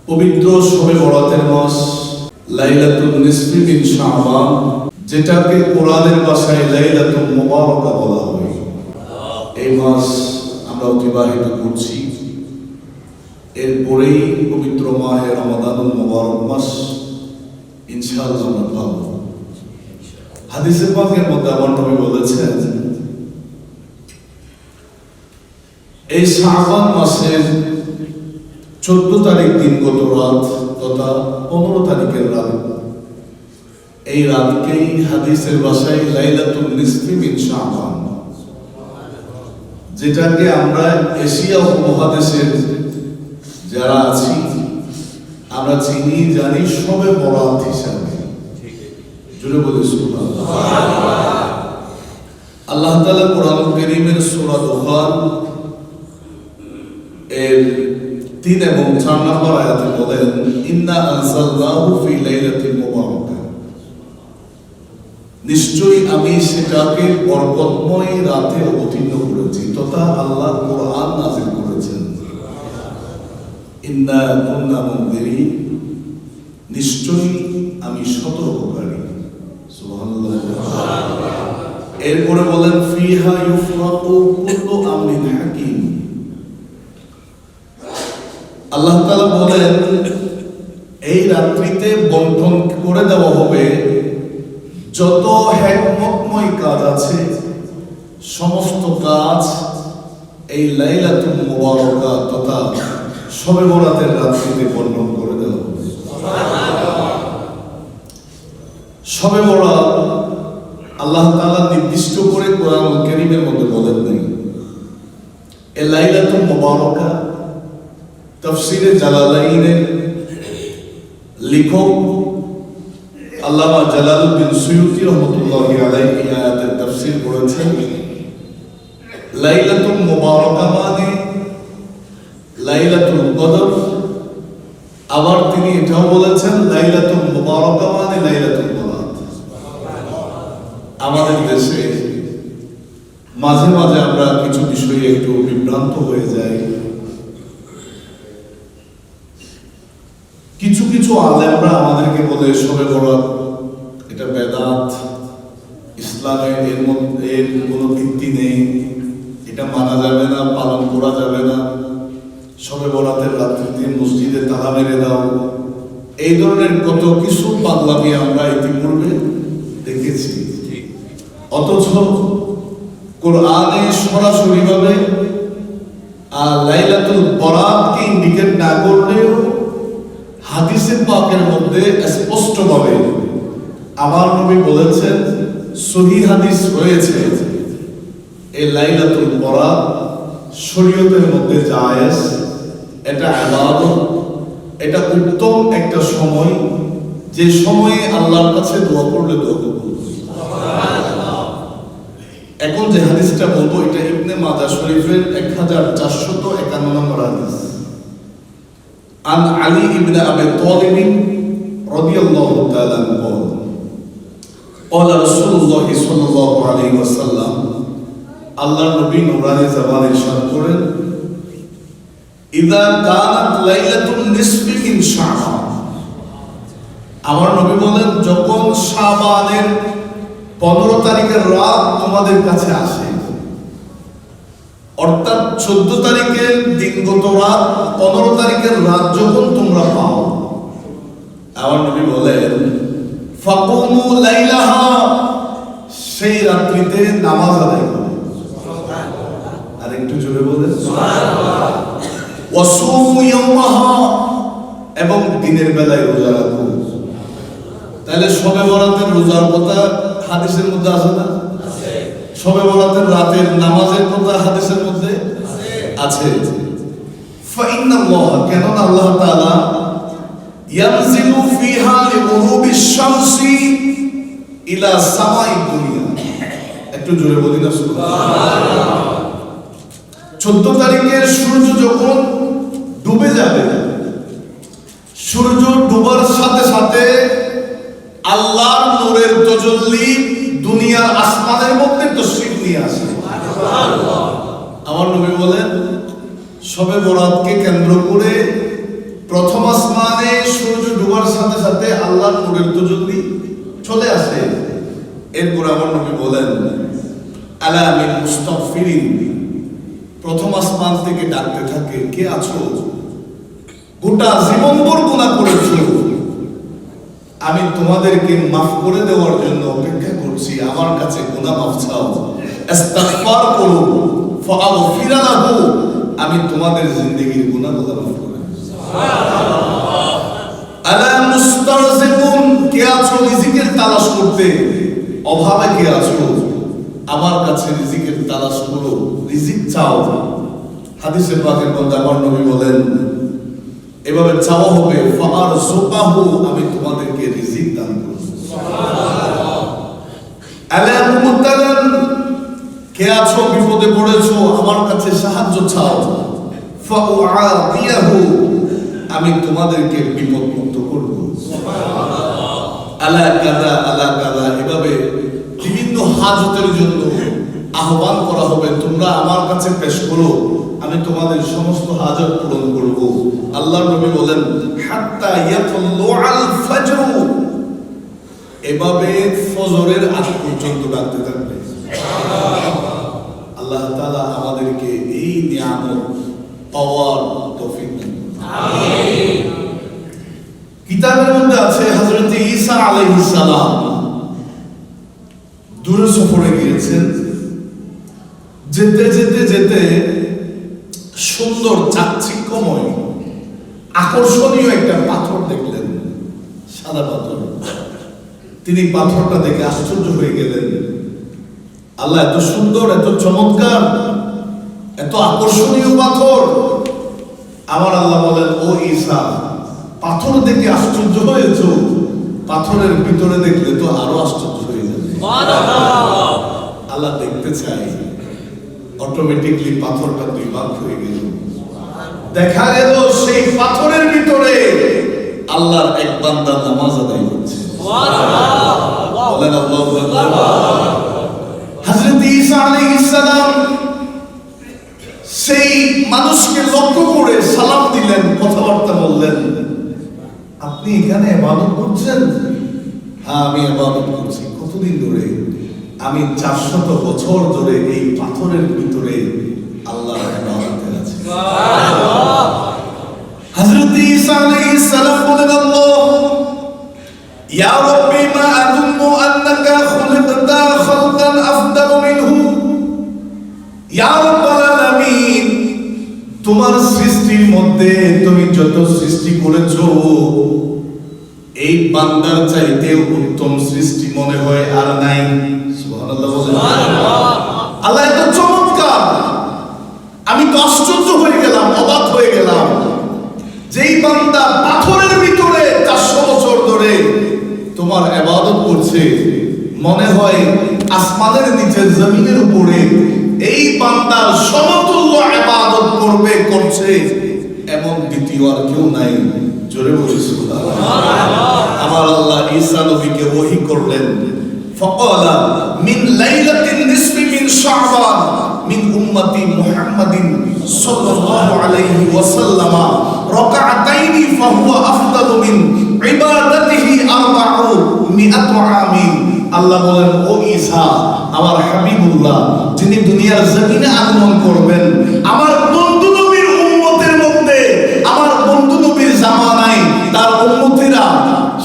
পবিত্র শবে বরাতের মাস লাইলাতুন নিসফি মিন শাবান, যেটাকে কোরআনের ভাষায় লাইলাতুল মুবারাকা বলা হয়। এই মাস আমরা অতিবাহিত করছি। এরপরেই পবিত্র মাহে রমাদানুল মুবারক মাস ইনশাআল্লাহ আমরা পাবো। হাদিসে পাকের মধ্যে আমার নবী বলেছেন, এই শাবান মাসের 14 তারিখ দিনগত রাত তথা 15 তারিখের রাত, এই রাতকেই হাদিসের ভাষায় লাইলাতুন নিসফি মিন শাবান, যেটাকে আমরা এশিয়া উপমহাদেশের যারা আছি আমরা চিনি জানি শবে বরাত হিসাবে। জুড়ে বলি সুবহানাল্লাহ। আল্লাহ তাআলা কোরআনুল কারীমের সূরা দুখান এর 3 এবং 4 নম্বর আয়াতে বলেন, ইন্না আনজালনাহু ফি লাইলাতিন মুবারাকা, নিশ্চয়ই আমি সেটাকে বরকতময় রাতে অবতীর্ণ করেছি তথা আল্লাহ কোরআন নাযিল করেছেন। ইন্না কুন্না মুনদিরিন, নিশ্চয়ই আমি সতর্ককারী। সুবহানাল্লাহ। এরপরে বলেন, ফিহা ইউফরাকু কুল্লু আমরিন হাকিম, আল্লাহ তাআলা বলেন এই রাত্রিতে বন্টন করে দেওয়া হবে যত হিকমতময় কাজ আছে, সমস্ত কাজ এই লাইলাতুল মুবারাকা তথা শবে বরাতের রাত্রিতে বন্টন করে দেওয়া হবে। শবে বরাত আল্লাহ তাআলা নির্দিষ্ট করে কোরআনুল কারীমের মধ্যে বলেন নাই। এই লাইলাতুল মুবারাকা তাফসীরে জালালাইনের লেখক আল্লামা জালালউদ্দিন সুয়ুতী রাহমাতুল্লাহি আলাইহি এই আয়াতের তাফসীর করেছেন, লাইলাতুল মুবারাকা মানে লাইলাতুল কদর। আবার তিনি এটাও বলেছেন লাইলাতুল মুবারাকা মানে লাইলাতুল বরাত। আমাদের দেশে মাঝে মাঝে আমরা কিছু বিষয়ে একটু বিভ্রান্ত হয়ে যাই। কিছু কিছু আলেমরা আমাদেরকে বলে শবে বরাত এটা বেদাত, ইসলামে এর কোনো ভিত্তি নেই, এটা মানা যাবে না, পালন করা যাবে না, শবে বরাতের রাত্রিতে মসজিদে তালা মেরে দাও, এই ধরনের কত কিছু পাগলামি আমরা ইতিপূর্বে দেখেছি। অথচ কোরআনে সরাসরি ভাবে লাইলাতুল বরাতকে ইন্ডিকেট না করলেও হাদিসে পাকের মধ্যে স্পষ্টভাবে আমার নবী বলেছেন, সহিহ হাদিস রয়েছে, এই লাইলাতুল বরাত শরীয়তের মধ্যে জায়েজ, এটা ইবাদত, এটা উত্তম একটা সময়, যে সময়ে আল্লাহর কাছে দোয়া করলে দোয়া কবুল হয়। সুবহানাল্লাহ। এখন যে হাদিসটা বলবো এটা ইবনে মাজাহ শরীফের 1451 নম্বর হাদিস। عن علي بن أبي طالب رضي الله تعالى عنه قال قال رسول الله صلى الله عليه وسلم, আল্লাহ নবী নূরানি জবানে ইরশাদ করেন, ইযা কানাত লাইলাতুন নিসফি মিন শাবান, আমার নবী বলেন যখন শাবানের 15 তারিখের রাত তোমাদের কাছে আসে, অর্থাৎ 14 তারিখের দিনগত রাত 15 তারিখের রাত যখন তোমরা পাও, আমার নবী বলেন ফাকুমু লাইলাহা, সেই রাত্রিতে নামাজ আদায় করো। আর একটু জোরে বলেন সুবহানাল্লাহ। ওয়াসুমু ইয়াওমাহা, এবং দিনের বেলায় রোজা রাখো। তাহলে শবে বরাতের রোজার কথা হাদিসের মধ্যে আছে না? শবে বরাতের রাতের নামাজের কথা হাদিসের মধ্যে আছে। ফাইন্নাল্লাহ, কেন আল্লাহ তাআলা ইয়ানজিলু ফিহা লিগুরুবিশ শামসি ইলা সামাই দুনিয়া, একটু জোরে বলি না সুবহানাল্লাহ। 14 তারিখের সূর্য যখন ডুবে যাবে, সূর্য ডুবার সাথে সাথে আল্লাহর নূরের তাজাল্লি দুনিয়ার আসমানের মধ্যে তশরিফ নিয়ে আসে। সুবহানাল্লাহ। আমার নবী বলেন শবে বরাতকে কেন্দ্র করে প্রথম আসমানে সূর্য ডুবার সাথে সাথে আল্লাহর নূরের তাজাল্লি চলে আসে। এরপর আমার নবী বলেন আলা মিন মুস্তাগফিরিন, প্রথম আসমান থেকে ডাকতে থাকে, কে আছো? গোটা জীবনভর গুনাহ করেছো, আমি তোমাদেরকে মাফ করে দেওয়ার জন্য অপেক্ষা করছি, আমার কাছে গুনাহ মাফ চাও, ইস্তিগফার করো, ফাগফির লাহু, আমি তোমাদের জিন্দেগীর গুনাহগুলো মাফ করে দেব। সুবহানাল্লাহ। আলা মুস্তারজিকুন, কে আছো রিজিকের তালাশ করতে, অভাবে কে আছো, আমার কাছে রিজিকের তালাশ করো, রিজিক চাও। হাদিসে পাকের মধ্যে আমার নবী বলেন এভাবে চাওয়া হবে, ফারযুকাহু, আমি তোমাদেরকে রিজিক দান করব। সুবহানাল্লাহ। আলা মুবতালান, কে আছো বিপদে পড়েছো, আমার কাছে সাহায্য চাও, ফাউআতিয়াহু, আমি তোমাদেরকে বিপদ মুক্ত করব। সুবহানাল্লাহ। আলা কাযা আলা কাযা, এভাবে বিভিন্ন হাজতের জন্য আহ্বান করা হবে, তোমরা আমার কাছে পেশ করো, আমি তোমাদের সমস্ত হাজত পূরণ করব। আল্লাহর নবী বলেন হাত্তা ইয়াতুল্লুআল ফাজর, এভাবে ফজরের আগ পর্যন্ত ডাকতে থাকবে। আল্লাহ তাআলা আমাদেরকে এই নিয়ামত পাওয়ার তৌফিক দান করুন। আমিন। কিতাবের মধ্যে আছে হযরত ঈসা আলাইহিস সালাম দূরে সফরে গিয়েছেন, যেতে যেতে যেতে সুন্দর চাকচিক্যময় আকর্ষণীয় একটা পাথর দেখলেন, সাদা পাথর। তিনি পাথরটা দেখে আশ্চর্য হয়ে গেলেন, আল্লাহ এত সুন্দর, এত চমৎকার, এত আকর্ষণীয় পাথর। আমার আল্লাহ বলেন, ও ঈসা, পাথর দেখে আশ্চর্য হয়েছো, পাথরের ভিতরে দেখলে তো আরো আশ্চর্য হয়ে যাবে। আল্লাহ দেখতে চাই। অটোমেটিকলি পাথরটা দুই ভাগ হয়ে গেল, দেখা গেল সেই পাথরের ভিতরে আল্লাহর এক বান্দা নামাজ আদায় করছে। সুবহানাল্লাহ। বলেন আল্লাহু আকবার। হযরত ঈসা আলাইহিস সালাম সেই মানুষকে লক্ষ্য করে সালাম দিলেন, কথাবার্তা বললেন, আপনি এখানে ইবাদত করছেন? হ্যাঁ, আমি ইবাদত করছি। কতদিন ধরে? আমি 400 বছর ধরে এই পাথরের ভিতরে আল্লাহর ইবাদতে আছি। সুবহানাল্লাহ। হযরত ঈসা আলাইহিস সালাম বলেন, আল্লাহ ইয়া রাব্বি মা আযুন্নু আন্নাকা খুলিকতা খালকান আফদালু মিনহু, ইয়া রাব্বাল আলামিন, তোমার সৃষ্টির মধ্যে তুমি যত সৃষ্টি করেছো, এই বান্দার চাইতে উত্তম সৃষ্টি মনে হয় আর নাই। সুবহানাল্লাহ। আল্লাহ এত চমৎকার, আমি তো আশ্চর্য হয়ে গেলাম, অবাক হয়ে গেলাম। যেই বান্দা পাথরের ভিতরে 400 বছর ধরে তোমার ইবাদত করছে, মনে হয় আসমানের নিচে জমিনের উপরে এই বান্দার সমতুল্য ইবাদত করছে, এমন দ্বিতীয় আর কেউ নাই। জোরে বলি সুবহানাল্লাহ। আমার আল্লাহ ঈসা নবীকে ওহী করলেন, ফাকালা মিন লাইলাতিন নিসফি মিন শাবান মিন উম্মতি মুহাম্মাদিন সাল্লাল্লাহু আলাইহি ওয়াসাল্লাম রাকাতাইনি ফাহুয়া আফদালু মিন ইবাদাতিহি 400 আমিন। আল্লাহ বলেন, ও ঈসা, আমার হাবিবুল্লাহ, যিনি দুনিয়ার জমিনে আগমন করবেন, আমার বন্ধু নবীর উম্মতের মধ্যে, আমার বন্ধু নবীর জামানায় তার উম্মতিরা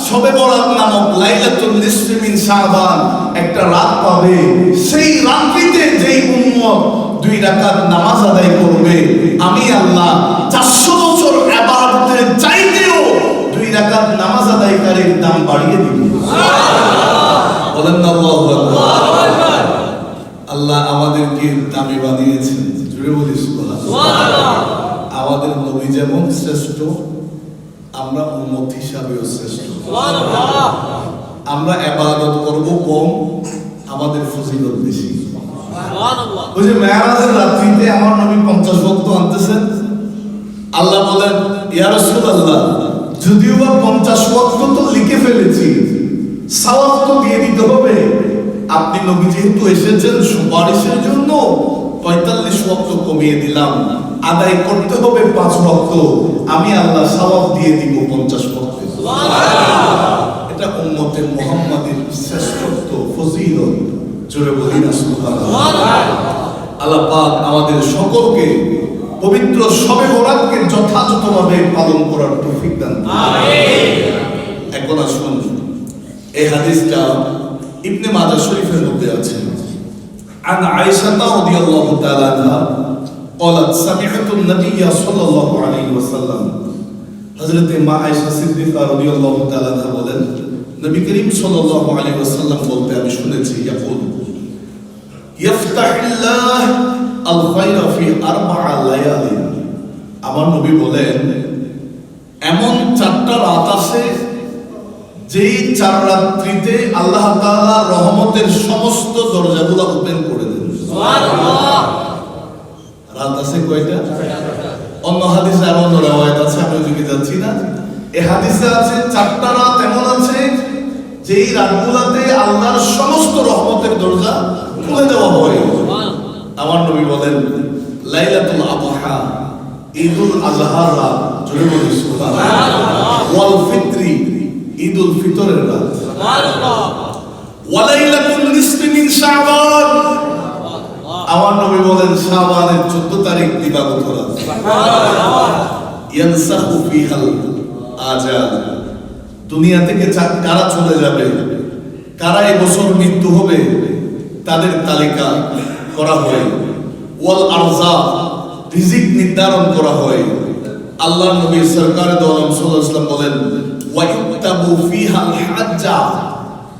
শবে বরাত নামক লাইলাতুল নিসফি মিন শাবান একটা রাত পাবে। সেই রাত্রিতে যেই উম্মত 2 রাকাত নামাজ আদায় করবে, আমি আল্লাহ 400 বছর ইবাদতের চাইতেও 2 রাকাত নামাজ আদায়কারীর দাম বাড়িয়ে দিব। সুবহানাল্লাহ। বলেন আল্লাহু আকবার। আল্লাহ আমাদেরকে দামি বানিয়েছেন। জোরে বলি সুবহানাল্লাহ। আমাদের নবী যেমন শ্রেষ্ঠ, আমরা উম্মত হিসাবেও শ্রেষ্ঠ। সুবহানাল্লাহ। আমরা ইবাদত করব কম, আমাদের ফজিলত বেশি। সুবহানাল্লাহ। ওই যে মেরাজের রাত্রিতে আমার নবী 50 ওয়াক্ত আনতেছেন, আল্লাহ বলেন, ইয়া রাসূলুল্লাহ, যদিও বা 50 ওয়াক্ত তো লিখে ফেলেছি, সওয়াব তো দিয়ে দিতে হবে। আপনি নবী যেহেতু এসেছেন সুপারিশের জন্য, 45 ওয়াক্ত কমিয়ে দিলাম, আদায় করতে হবে 5 ওয়াক্ত, আমি আল্লাহ সওয়াব দিয়ে দিব 50 ওয়াক্ত। এটা উম্মতে মুহাম্মাদের শ্রেষ্ঠত্ব, ফজিলত। জোরে বলি না সুবহানাল্লাহ। আল্লাহ পাক আমাদের সকলকে পবিত্র শবে বরাতকে যথাযথভাবে পালন করার তৌফিক দান করুন। আমিন। এখন আসুন, এই হাদিসটা ইবনে মাজাহ শরীফের মধ্যে আছে। আন আয়েশা রাদিয়াল্লাহু তাআলা আনহা قالت سمعت النبي صلى الله عليه وسلم হযরত মা আয়েশা সিদ্দিকা রাদিয়াল্লাহু তাআলা আনহা বলেন, নবী করিম সাল্লাল্লাহু আলাইহি ওয়াসাল্লাম বলতে আমি শুনেছি, ইয়াকুল ইফতাহিল্লাহ আল খায়রা ফি আরবা'a লায়ালি। আমার নবী বলেন, এমন 4টা রাত আছে যেই 4 রাত্রিতে আল্লাহ তাআলা রহমতের সমস্ত দরজাগুলো ওপেন করে দেন। সুবহানাল্লাহ। রাত আছে কয়টা? অন্য হাদিসে আর অন্য riwayat আছে, আমি ওদিকে যাচ্ছি না। এই হাদিসে আছে 4টা রাত এমন আছে যেই রাতগুলোতে আল্লাহর সমস্ত রহমতের দরজা খুলে দেওয়া হয়। আমার নবী বলেন, লাইলাতুল আদহা, ঈদুল আযহার রাত। জোরে বলি সুবহানাল্লাহ। ওয়াল ফিত্রি, ঈদুল ফিতরের রাত। সুবহানাল্লাহ। ওয়া লাইলাতুন নিসফি মিন শাবান, আমার নবী বলেন শাবানের 14 তারিখ দিবাগত রাত। সুবহানাল্লাহ। ইয়ানসাহু ফিহাল আজাল, দুনিয়া থেকে কারা চলে যাবে, কারা এই বছর মৃত্যু হবে, তাদের তালিকা করা হয়। ওয়াল আরজাক, রিজিক নির্ধারণ করা হয়। আল্লাহর নবী সরকার দো আলম সাল্লাল্লাহু আলাইহি ওয়াসাল্লাম বলেন, ওয়া ইউতাবু ফিহাল হাজ্জা,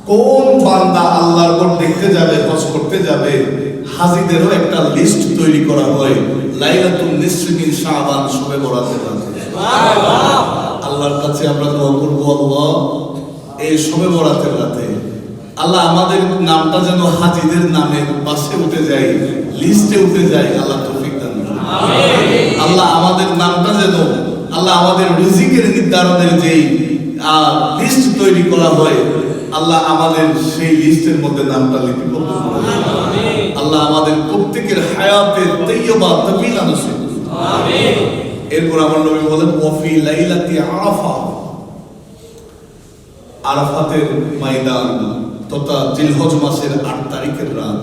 কোন বান্দা আল্লাহর ঘর দেখতে যাবে, হজ করতে যাবে, হাজীদেরও একটা লিস্ট তৈরি করা হয়। লাইলাতুন নিসফি মিন শাবান, শবে বরাতের রাতে। সুবহানাল্লাহ। আল্লাহর কাছে আমরা দোয়া করব, আল্লাহ এই শবে বরাতের রাতে আল্লাহ আমাদের নামটা যেন হাজীদের নামের পাশে উঠে যায়, লিস্টে উঠে যায়। আল্লাহ তৌফিক দান করুন। আমিন। আল্লাহ আমাদের নামটা যেন, আল্লাহ আমাদের রিজিকের নির্ধারণের যেই লিস্ট তৈরি করা হয়, আল্লাহ আমাদের সেই লিস্টের মধ্যে নামটা লিপিবদ্ধ করুন। আমিন। আল্লাহ আমাদের প্রত্যেকের হায়াতে তাইয়্যিবা তাবিলা নসিব করুন। আমিন। এরপর আমার নবী বলেন, ওয়াফি লাইলাতি আরাফা, আরাফাতের ময়দান তথা জিলহজ মাসের 8 তারিখের রাত,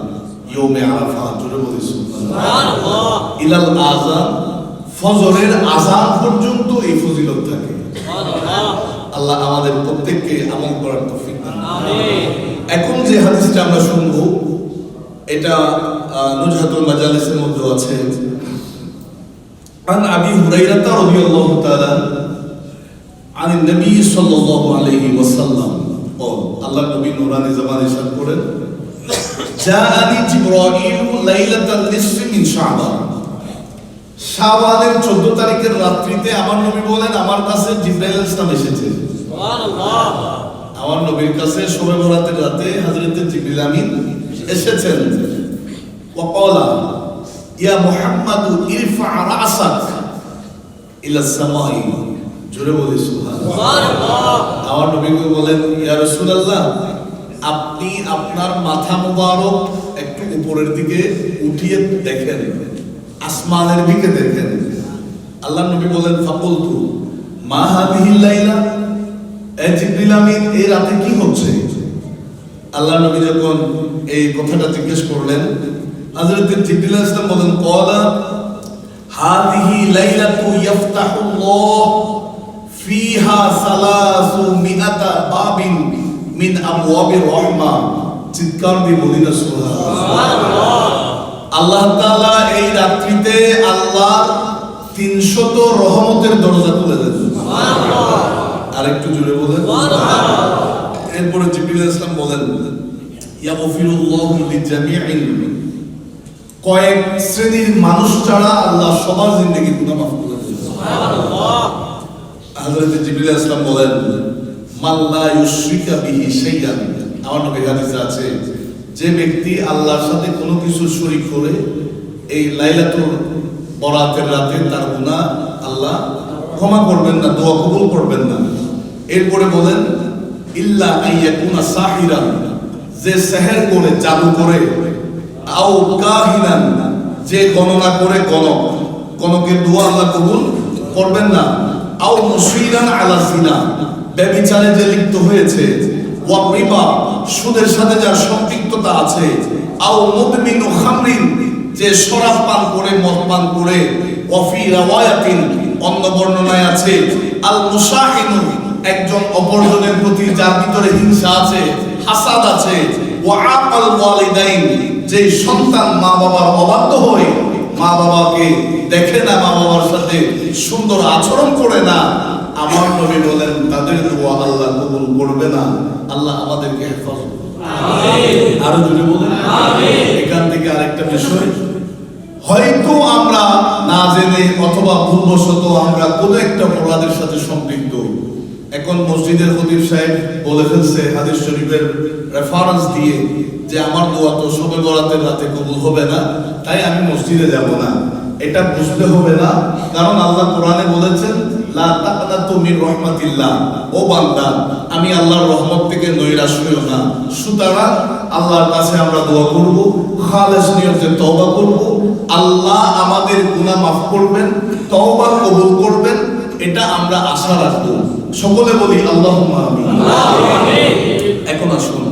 ইয়মে আরাফা। জোরে বলি সুবহানাল্লাহ। ইলাল আযান, ফজরের আযান পর্যন্ত এই ফজিলত থাকে। সুবহানাল্লাহ। আল্লাহ আমাদের প্রত্যেককে আমল করার তৌফিক দান করুন। আমিন। এখন যে হাদিসটা আমরা শুনবো, এটা নুজহাতুল মাজালিসের মধ্যে আছে। عن أبي هريرة رضي الله تعالى عن النبي صلى الله عليه وسلم قال, الله نبي نوراني زمان إرشاد করেন, جاءني جبرائيل ليلة النصف من شعبان, শাবানের 14 তারিখের রাত্রিতে আমার নবী বলেন, আমার কাছে জিবরাইল আলাইহিস সালাম এসেছেন। সুবহানাল্লাহ। আমার নবীর কাছে শবে বরাতের রাতে হযরত জিবরিল আমিন এসেছেন। ওয়া ক্বালা, ইয়া মুহাম্মাদু ইরফা রাসাক ইলা সামাই। জোরে বলি সুবহানাল্লাহ। আমার নবীকে বলেন, ইয়া রাসূলুল্লাহ, আপনি আপনার মাথা মোবারক একটু উপরের দিকে উঠিয়ে দেখেন, আসমানের দিকে দেখেন। আল্লাহর নবী বলেন, ফাকুলতু মা হাযিহিল লাইলা, এ জিবরিল আমিন, এই রাতে কি হচ্ছে? আল্লাহর নবী যখন এই কথাটা জিজ্ঞেস করলেন, হযরত জিবরিল আলাইহিস সালাম বলেন, ক্বালা হাযিহি লাইলাতু ইফতাহুল্লাহ ফিহা সালাসু মিআতা বাবিন মিন আবওয়াবির রাহমা। চিৎকার দিয়ে বলি না সুবহানাল্লাহ। আল্লাহ তাআলা এই রাত্রিতে আল্লাহ 300 রহমতের দরজা খুলে দেন। সুবহানাল্লাহ। আরেকটু জোরে বলেন সুবহানাল্লাহ। এরপরে জিবরিল আলাইহিস সালাম বলেন, ইয়াগফিরুল্লাহু লিজামিইল, কয়েক শ্রেণীর মানুষ ছাড়া আল্লাহ সবার জিন্দেগি গুনাহ মাফ করে দেন। সুবহানাল্লাহ। হযরত জিবরিল আলাইহিস সালাম বলেন, মাল্লা ইউশরিকা বিহি শাইআন, আমার নবীর হাদিসে আছে, যে ব্যক্তি আল্লাহর সাথে কোনো কিছু শরীক করে এই লাইলাতুল বরাতের রাতে তার গুনাহ আল্লাহ ক্ষমা করবেন না, দোয়া কবুল করবেন না। এরপরে বলেন, ইল্লা আইয়াকুনা সাহিরান, যে সেহের করে, জাদু করে, আও কাহিনান, যে গণনা করে গণকের দোয়া আল্লাহ কবুল করবেন না। আও মুসিরান আলা জিনা, ব্যভিচারে যে লিপ্ত হয়েছে, ওয়া রিবা, সুদের সাথে যার সম্পৃক্ততা আছে, আও মুদমিনু খামরিন, যে শরাব পান করে মদ পান করে, ওয়া ফি রাওয়ায়াতিন, অন্য বর্ণনায় আছে আল মুসাহিনু, একজন অপরজনের প্রতি যার ভিতরে হিংসা আছে, হাসাদ আছে, ওয়া আকাল ওয়ালিদাইন, যে সন্তান মা বাবার অবাধ্য হয়, মা বাবাকে দেখে না, মা বাবার সাথে সুন্দর আচরণ করে না, আমার নবী বলেন তাদের দোয়া আল্লাহ কবুল করবে না। আল্লাহ আমাদেরকে হেফাজত করুন, আমিন। আরো জোরে বলেন আমিন। এখান থেকে আরেকটা বিষয়, হয়তো আমরা না জেনে অথবা ভুলবশত আমরা কোনো একটা অপরাধের সাথে সম্পৃক্ত। এখন মসজিদের খতিব সাহেব বলে ফেলছে হাদিস শরীফের রেফারেন্স দিয়ে যে আমার দোয়া তো শবে বরাতের রাতে কবুল হবে না, তাই আমি মসজিদে যাব না। এটা বুঝতে হবে না, কারণ আল্লাহ কোরআনে বলেছেন লা তাকনাতু মির রাহমাতিল্লাহ, ও বান্দা আমি আল্লাহর রহমত থেকে নৈরাশ হইও না। সুতরাং আল্লাহর কাছে আমরা দোয়া করব, খালেস নিয়তে তওবা করব, আল্লাহ আমাদের গুনাহ মাফ করবেন, তওবা কবুল করবেন, এটা আমরা আশা রাখব। সকলে বলি আল্লাহুম্মা আমিন। এখন আসুন,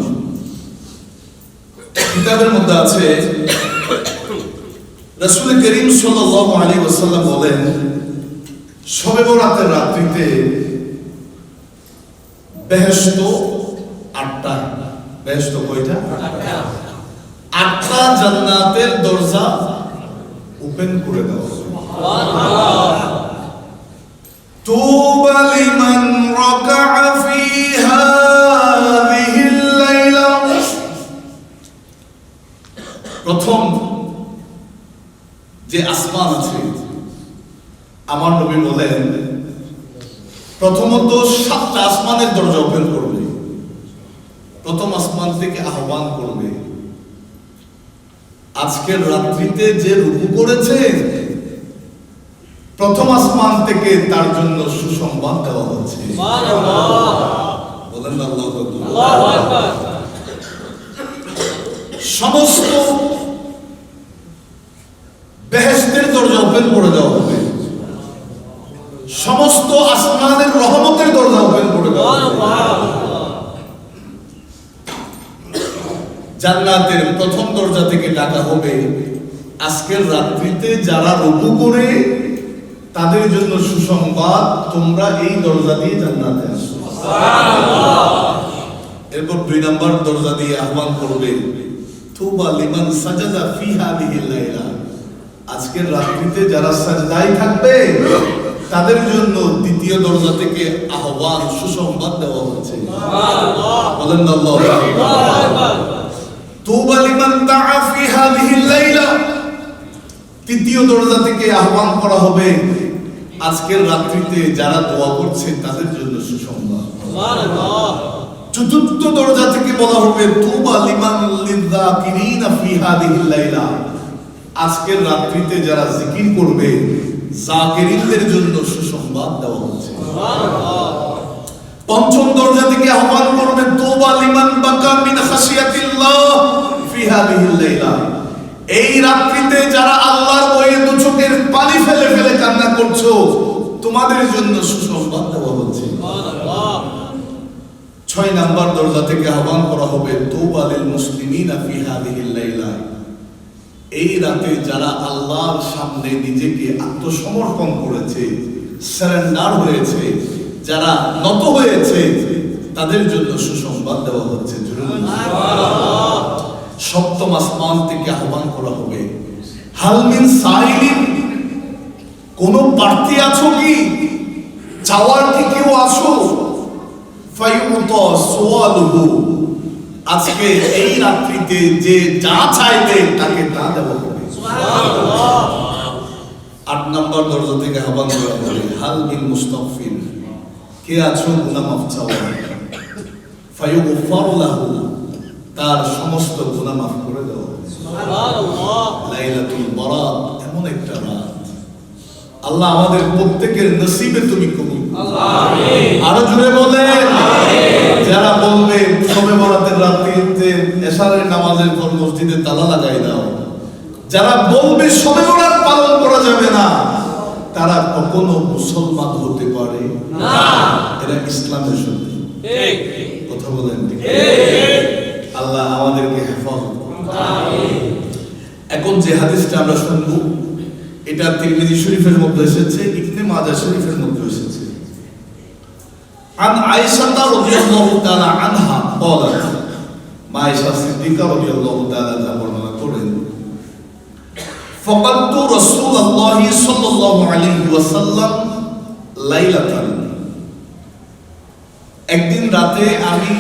কিতাবের মধ্যে আছে রাসূল করিম সাল্লাল্লাহু আলাইহি ওয়াসাল্লাম বলেন শবে বরাতের রাত্রিতে বেহেশত 8টা, বেহেশত কয়টা? 8টা জান্নাতের দরজা ওপেন করে দেওয়া হবে। সুবহানাল্লাহ। তুবা লিমান রাকা'a ফি হাযিহিল লাইলা, প্রথম যে আসমান আছে, আমার নবী বলেন প্রথমত 7টা আসমানের দরজা ওপেন করবে। প্রথম আসমান থেকে আহ্বান করবে, আজকের রাত্রিতে যে রুকু করেছে প্রথম আসমান থেকে তার জন্য সুসংবাদ দেওয়া হচ্ছে। সুবহানাল্লাহ। বলেন আল্লাহু আকবার। সমস্ত বেহেশতের দরজা ওপেন করে দেওয়া হবে, সমস্ত আসমানের রহমতের দরজা ওপেন করে দেওয়া হবে। জান্নাতের প্রথম দরজা থেকে ডাকা হবে, আজকের রাত্রিতে যারা রুকু করে তাদের জন্য সুসংবাদ, তোমরা এই দরজা দিয়ে জান্নাতে আসো। সুবহানাল্লাহ। এরপর 2 নম্বর দরজা দিয়ে আহ্বান করবে, তুবা লিমান সাজাদা ফি হাযিহিল লাইলা, আজকের রাত্রিতে যারা সাজদায় থাকবে তাদের জন্য দ্বিতীয় দরজা থেকে আহ্বান, সুসংবাদ দেওয়া হচ্ছে। সুবহানাল্লাহ। বলেন আল্লাহু আকবার। তুবা লিমান দাআ ফি হাযিহিল লাইলা, তৃতীয় দরজা থেকে আহ্বান করা হবে, আজকের রাত্রিতে যারা দোয়া করছে তাদের জন্য সুসংবাদ। সুবহানাল্লাহ। চতুর্থ দরজা থেকে বলা হবে, তুবা লিমান লিযাকিরিনা ফি হাযিহিল লাইলা, আজকের রাত্রিতে যারা জিকির করবে জাকিরিনদের জন্য সুসংবাদ দেওয়া হচ্ছে। সুবহানাল্লাহ। পঞ্চম দরজা থেকে আহ্বান করবে, তুবা লিমান বাকা মিন খাশিয়াতিল্লাহ ফি হাযিহিল লাইলা, এই রাত্রিতে যারা আল্লাহর ভয়ে দু চোখের পানি ফেলে ফেলে কান্না করছো তোমাদের জন্য সুসংবাদ দেওয়া হচ্ছে। সুবহানাল্লাহ। 6 নাম্বার দরজা থেকে আহ্বান করা হবে, তুবা লিল মুসলিমিনা ফি হাযিহিল লাইলা, এই রাতে যারা আল্লাহর সামনে নিজেকে আত্মসমর্পণ করেছে, সারেন্ডার হয়েছে, যারা নত হয়েছে তাদের জন্য সুসংবাদ দেওয়া হচ্ছে। সুবহানাল্লাহ। সপ্তম আসমান থেকে আহ্বান করা হবে, হাল মিন সাইলিন, কোন প্রার্থী আছো কি, চাওয়ার কি কেউ আছো, ফায়ুতা সুআলুহু, আজকে এই রাত্রিতে যে যা চাইবে তাকে তা দেওয়া হবে। সুবহানাল্লাহ। 8 নম্বর দরজা থেকে আহ্বান করা হবে, হাল মিন মুস্তাগফির, কে আছো গুনাহ মাফ চাওয়া, ফায়ুগফারু লাহু, তার সমস্ত গুনাহ মাফ করে দেওয়া হবে। সুবহানাল্লাহ। লাইলাতুল বারাত, এমন একটা রাত, আল্লাহ আমাদের প্রত্যেকের নসিবে তুমি কবুল। আমিন। আরো জোরে বলেন আমিন। যারা বলবে শবে বরাতের রাতে এশারের নামাজের পর মসজিদে তালা লাগাই দাও, যারা বলবে শবে বরাত পালন করা যাবে না, তারা কখনো মুসলমান হতে পারে না। এরা ইসলামের শত্রু। ঠিক কথা বলেন। ঠিক আল্লাহ আমাদেরকে হেফাজত করুন। আমিন। এখন যে হাদিসটা আমরা শুনবো, এটা তিরমিজি শরীফের মধ্যে এসেছে, ইবনে মাজাহ শরীফের মধ্যে এসেছে। আন আয়েশা রাদিয়াল্লাহু তাআলা আনহা قالت, মা আয়েশা সিদ্দিকা রাদিয়াল্লাহু তাআলা আনহা বর্ণনা করেন, ফাকাতু রাসূলুল্লাহ সাল্লাল্লাহু আলাইহি ওয়াসাল্লাম লাইলাতান, একদিন রাতে আমি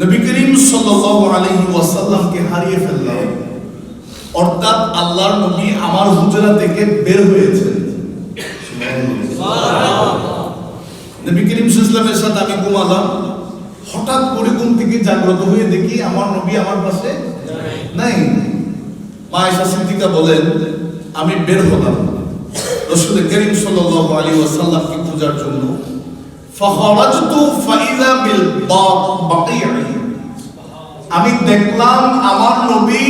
নবী করিম সাল্লাল্লাহু আলাইহি ওয়াসাল্লামকে হারিয়ে ফেললাম। অর্থাৎ আল্লাহর নবী আমার হুজরা থেকে বের হয়েছেন। নবী করিম সাল্লাল্লাহু আলাইহি ওয়াসাল্লামের সাথে আমি ঘুমালাম, হঠাৎ করে ঘুম থেকে জাগ্রত হয়ে দেখি আমার নবী আমার পাশে নাই। মা আয়েশা সিদ্দিকা বলেন, আমি বের হলাম রাসূল করিম সাল্লাল্লাহু আলাইহি ওয়াসাল্লামকে খোঁজার জন্য। ফাখারাজতু ফাইযা বিল বাকিয়া, আমি দেখলাম আমার নবী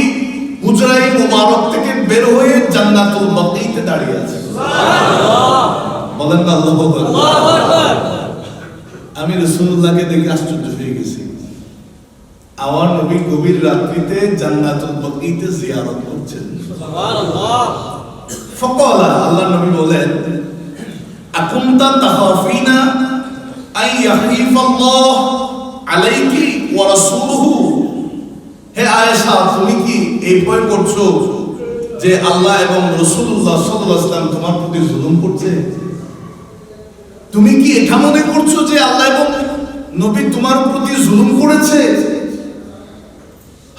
হুজরায়ে মুবারক থেকে বের হয়ে জান্নাতুল বাকিতে দাঁড়িয়ে আছে। সুবহানাল্লাহ, বলেন আল্লাহু আকবার। আল্লাহু আকবার। আমি রাসূলুল্লাহকে দেখে আশ্চর্য হয়ে গেছি। আমার নবী গভীর রাত্রিতে জান্নাতুল বাকিতে জিয়ারত করছেন। সুবহানাল্লাহ। ফাকালা, আল্লাহর নবী বলেন, আকুনতা তাখাফিনা আই ইয়াহিফাল্লাহ আলাইকি ওয়া রাসূলুহু, হে আয়েশা, তুমি কি এই ভয় করছো যে আল্লাহ এবং রাসূলুল্লাহ সাল্লাল্লাহু আলাইহি ওয়াসাল্লাম তোমার প্রতি জুলুম করছে? তুমি কি এটা মনে করছো যে আল্লাহ এবং নবী তোমার প্রতি জুলুম করেছে?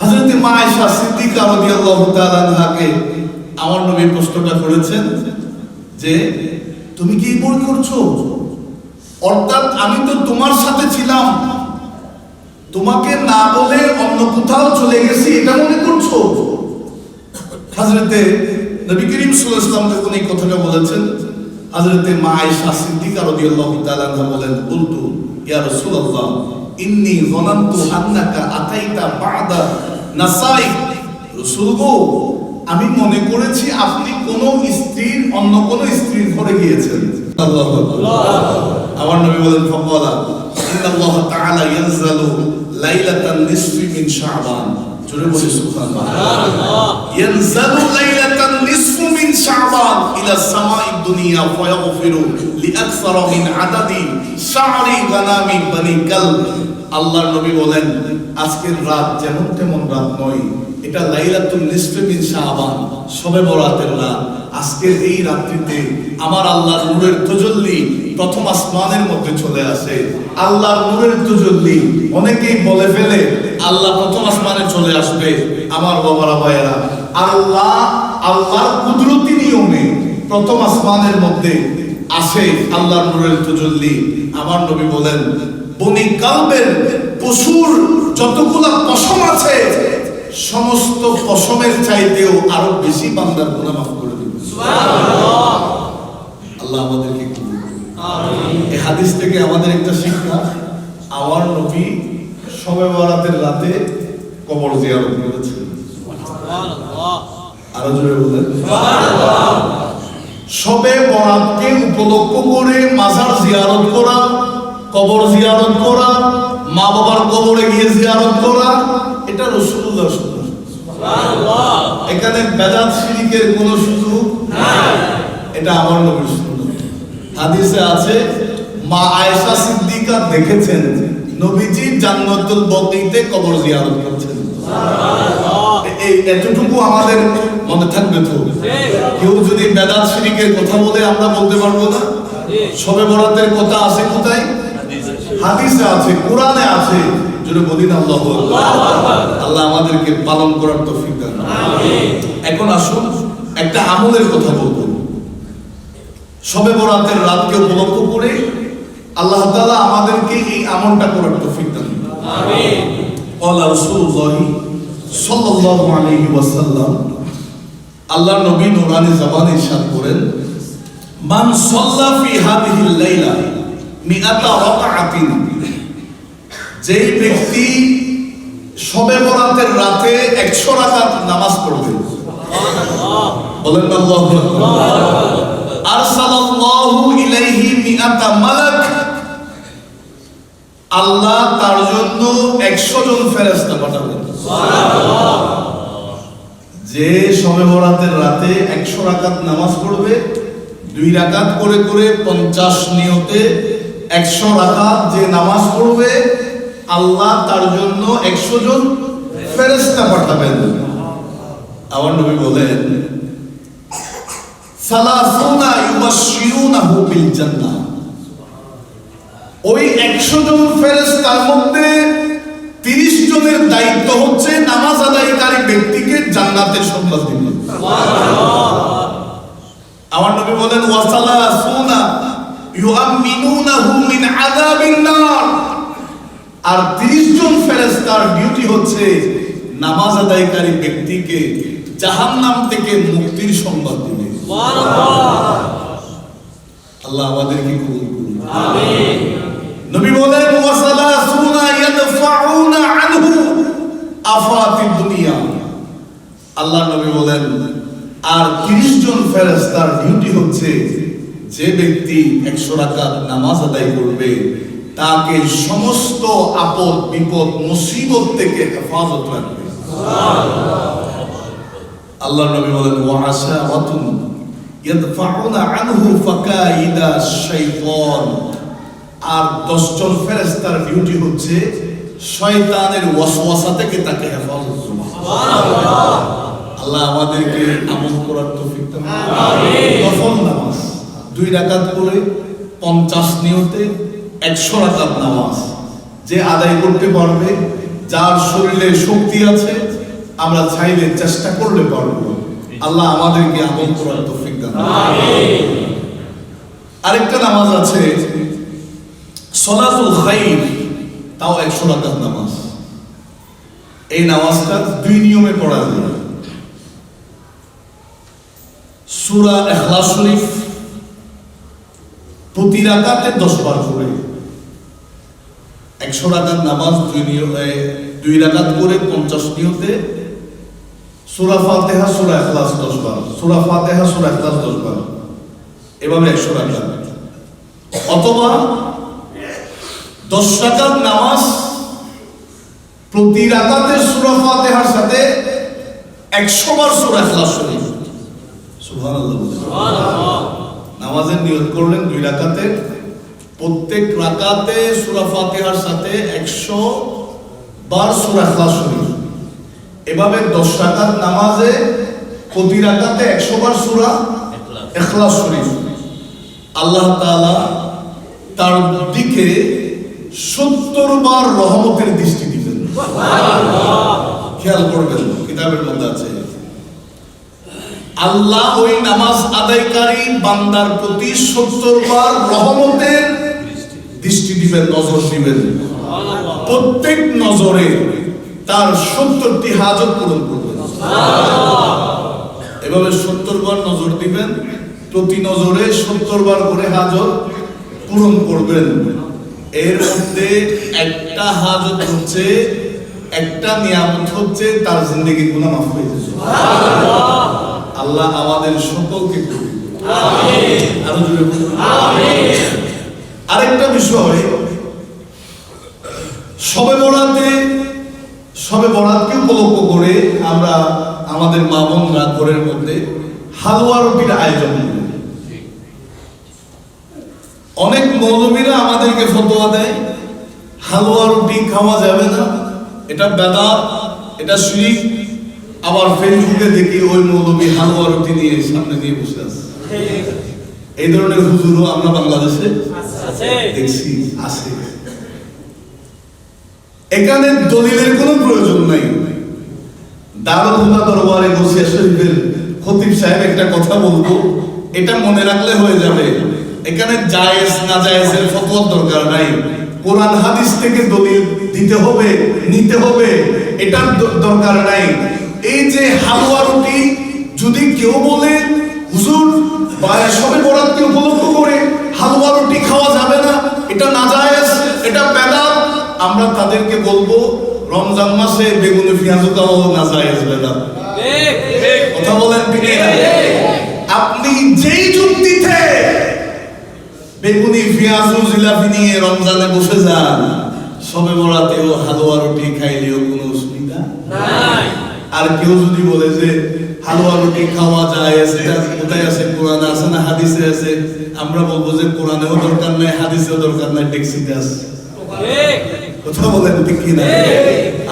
হযরত মা আয়েশা সিদ্দিকা রাদিয়াল্লাহু তাআলা আনহাকে আমার নবী প্রশ্নটা করেছেন যে তুমি কি ভয় করছো? অর্থাৎ আমি তো তোমার সাথে ছিলাম, তোমাকে না বলে অন্য কোথাও চলে গেছি, এটা মনে করছো? হযরতে নবী করিম সাল্লাল্লাহু আলাইহি ওয়াসাল্লাম যখন এই কথাটা বলেছেন, হযরতে মা আয়েশা সিদ্দিকা রাদিয়াল্লাহু তাআলা আনহা বলেন, বলতু ইয়া রাসূলুল্লাহ ইন্নী যানানতু আন্নাকা আতাইতা বা'দা নাসাই, রাসূল গো, আমি মনে করেছি আপনি কোন স্ত্রীর অন্য কোন স্ত্রীর ঘরে গিয়েছেন। আল্লাহু আকবার। আমার নবী বলেন, ফাকালা ইন্নাল্লাহ তাআলা ইয়ানজালু লাইলাতান নিসফি মিন শাবান, জোরে বলি সুবহানাল্লাহ। ইয়ানজালু লাইলাতান নিসফি মিন শাবান ইলা সামাঈদ দুনিয়া ফায়াগফিরু লিআকসারা মিন আদাদি শা'রি গানামি বানি কালব। আল্লাহর নবী বলেন, আজকের রাত যেমন তেমন রাত নয়, এটা লাইলাতুল নিসফি মিন শাবান, শবে বরাতের রাত। আজকের এই রাত্রিতে আমার আল্লাহর নূরের তাজাল্লি প্রথম আসমানের মধ্যে চলে আসে। আল্লাহর নূরের তাজাল্লি, অনেকেই বলে ফেলে আল্লাহ প্রথম আসমানে চলে আসবে। আমার বাবারা ভাইয়েরা, আল্লাহর কুদরতি নিয়মে প্রথম আসমানের মধ্যে আসে আল্লাহর নূরের তাজাল্লি। আমার নবী বলেন, বনি কালবের পশুর যতগুলা পশম আছে, সমস্ত পশমের চাইতেও আরো বেশি বান্দার গুনাহ মাফ করে দিবেন। সুবহানাল্লাহ। আল্লাহ আমাদেরকে কবুল করুন। আমিন। এই হাদিস থেকে আমাদের একটা শিক্ষা, আমার নবী শবে বরাতের রাতে কবর জিয়ারত করেছেন। সুবহানাল্লাহ। আরো জোরে বলেন সুবহানাল্লাহ। শবে বরাতকে উপলক্ষ করে মাজার জিয়ারত করা, কবর জিয়ারত করা, মা বাবার কবরে গিয়ে জিয়ারত করা, এটা রাসূলুল্লাহ সুবহানাল্লাহ। এখানে বেদাত শিরকের কোনো সুযোগ নাই, এটা আমার নবীর সুন্নাত। হাদিসে আছে, মা আয়েশা সিদ্দিকা দেখেছেন নবীজি জান্নাতুল বাকিতে কবর জিয়ারত করছেন। সুবহানাল্লাহ। এই এতটুকু আমাদের মনে থাকবে তো। কেউ যদি বেদাত শিরকের কথা বলে আমরা বলতে পারবো না। শবে বরাতের কথা আছে কোথায়? হাদিসে আছে, কোরআনে আছে। জোরে বলি না আল্লাহু আকবার। আল্লাহ আমাদেরকে পালন করার তৌফিক দান করুন। আমিন। এখন আসুন একটা আমলের কথা বলবো। শবে বরাতের রাতকে উপলক্ষ করে আল্লাহ তাআলা আমাদেরকে এই আমলটা করার তৌফিক দান করুন। আমিন। ক্বালা রাসূলুল্লাহ সাল্লাল্লাহু আলাইহি ওয়াসাল্লাম, আল্লাহর নবী নূরানী জবানে ইরশাদ করেন, মান সাল্লা ফি হাদিহিল লাইলা মিআতা রাকাআতিন, যেই ব্যক্তি শবে বরাতের রাতে 100 রাকাত নামাজ পড়বে, বলেন না আল্লাহু আকবার। আরসালাল্লাহু ইলাইহি মিআতা মালাক, আল্লাহ তার জন্য 100 জন ফেরেশতা পাঠাবেন। সুবহানাল্লাহ। যে শবে বরাতের রাতে 100 রাকাত নামাজ পড়বে, 2 রাকাত করে করে 50 নিয়তে 100 রাকাত যে নামাজ পড়বে, আল্লাহ তার জন্য 100 জন ফেরেশতা পাঠাবেন। আমার নবী বলেন, সালাসুনা ইউবাশশিরুনাহু বিল জান্নাহ। ওই 100 জন ফেরেশতার মধ্যে 30 জনের দায়িত্ব হচ্ছে নামাজ আদায়কারী ব্যক্তিকে জান্নাতের সংবাদ দিবে। সুবহানাল্লাহ। আমার নবী বলেন, ওয়াসালাসুনা ইউআমিনুনাহু মিন আযাবিন নার। আর 30 জন ফেরেশতার ডিউটি হচ্ছে নামাজ আদায়কারী ব্যক্তিকে জাহান্নাম থেকে মুক্তির সংবাদ দিবে। সুবহানাল্লাহ। আল্লাহ আমাদেরকে কবুল করুন। আমিন। নবী বলেন, ওয়াসালাসুনা ইয়াদফাউনা আনহু আফাতিদ দুনিয়া। আল্লাহ নবী বলেন, আর 30 জন ফেরেশতার ডিউটি হচ্ছে যে ব্যক্তি 100 রাকাত নামাজ আদায় করবে তাকে সমস্ত আপদ বিপদ মুসিবত থেকে হেফাজত রাখবে। সুবহানাল্লাহ। আল্লাহ নবী বলেন, ওয়া আশাওয়াতুন ইয়াদফাউনা আনহু ফাকাইদা শাইতান। আর 10 জন ফেরেশতার ডিউটি হচ্ছে শয়তানের ওয়াসওয়াসা থেকে তাকে হেফাজত করা। সুবহানাল্লাহ। আল্লাহ আমাদেরকে আমল করার তৌফিক দান করুন। আমিন। নফল নামাজ 2 রাকাত করে 50 নিয়তে 100 রাকাত নামাজ যে আদায় করতে পারবে, যার শরীরে শক্তি আছে, আমরা চাইলে চেষ্টা করলে পারবো। আল্লাহ আমাদেরকে আমল করার তৌফিক দান করুন। আমিন। আরেকটা নামাজ আছে সলাতুল খাইর, তাও 100 রাকাত নামাজ। এই নামাজটা 2 নিয়মে পড়া যায়। সূরা ইখলাস শরীফ প্রতি রাকাতে 10 বার করে। 100 রাকাত নামাজ 2 রাকাত করে 50 নিয়তে সূরা ফাতিহা সূরা ইখলাস 10 বার, সূরা ফাতিহা সূরা ইখলাস 10 বার, এভাবে 100 রাকাত। অথবা 10 রাকাত নামাজ প্রতি রাকাতে সূরা ফাতিহার সাথে 100 বার সূরা ইখলাস শরীফ। সুবহানাল্লাহ। সুবহানাল্লাহ। নামাজের নিয়ত করলেন 2 রাকাতে, প্রত্যেক রাকাতে সূরা ফাতিহার সাথে 100 বার সূরা ইখলাস শরীফ। এভাবে 10 রাকাত নামাজে প্রতি রাকাতে 100 বার সূরা ইখলাস শরীফ। আল্লাহ তাআলা তার দিকে 70 বার রহমতের দৃষ্টি দিবেন। সুবহানাল্লাহ। খেয়াল করবেন, কিতাবের মধ্যে আছে আল্লাহ ওই নামাজ আদায়কারী বান্দার প্রতি 70 বার রহমতের দৃষ্টি দিবেন, নজর দিবেন। সুবহানাল্লাহ। প্রত্যেক নজরে তার 70টি হাজত পূরণ করবেন। সুবহানাল্লাহ। এভাবে 70 বার নজর দিবেন, প্রতি নজরে 70 বার করে হাজত পূরণ করবেন। এর মধ্যে একটা হাজত হচ্ছে, একটা নিয়ামত হচ্ছে তার জিন্দেগির গুনাহ মাফ হয়ে যাবে। সুবহানাল্লাহ। আল্লাহ আমাদের সকলকে কবুল করুন। আমিন। আরো জোরে বলুন আমিন। আরেকটা বিষয়, শবে বরাতকে উপলক্ষ করে আমরা আমাদের মা বোনরা ঘরের মধ্যে হালুয়া রুটির আয়োজন করি। অনেক মৌলবীরা আমাদেরকে ফতোয়া দেয় হালুয়া রুটি খাওয়া যাবে না, এটা বেদাত, এটা শিরক। আবার ফেসবুকে দেখি ওই মৌলবী হালুয়া রুটি নিয়ে সামনে দিয়ে বসে আছে। এই ধরনের হুজুরও আমরা বাংলাদেশে দেখছি, আছে। এখানে দলিলের কোনো প্রয়োজন নাই। দারুল হুদা দরবারে বসে শরীফের খতিব সাহেব একটা কথা বলবো, এটা মনে রাখলে হয়ে যাবে। এখানে জায়েজ না জায়েজের ফতোয়ার দরকার নাই। কোরআন হাদিস থেকে দলিল দিতে হবে, নিতে হবে, এটার দরকার নাই। এই যে হালুয়া রুটি, যদি কেউ বলে হুজুর শবে বরাতকে উপলক্ষ করে হালুয়া রুটি খাওয়া যাবে না, এটা নাজায়েজ, এটা বেদাত, আমরা তাদেরকে বলবো রমজান মাসে বেগুনি পেঁয়াজু খাওয়া নাজায়েজ, বেদাত। ঠিক ঠিক। কথা বলেন ঠিক না? আপনি যেই যুক্তিতে বেগুনি পেঁয়াজু জিলাপি নিয়ে রমজানে বসে যান, সবে বরাতেও হালুয়া রুটি খাইলেও কোনো অসুবিধা নাই। আর কেউ যদি বলে যে হালুয়া রুটি খাওয়া যায়, সেটা কোথায় আছে? কোরআনে আছে না হাদিসে আছে? আমরা বলবো যে কোরআনেও দরকার নাই, হাদিসেও দরকার নাই, ট্যাক্সিতে আছে। কথা বলেন ঠিক কিনা?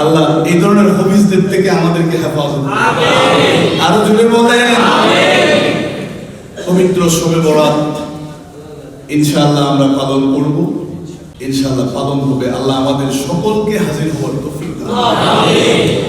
আল্লাহ এই ধরনের হবিসদের থেকে আমাদেরকে হেফাজত করুন। আরো জোরে বলেন পবিত্র শবে বরাত ইনশাআল্লাহ আমরা পালন করব, ইনশাআল্লাহ পালন হবে। আল্লাহ আমাদের সকলকে হাজির হওয়ার তৌফিক দান।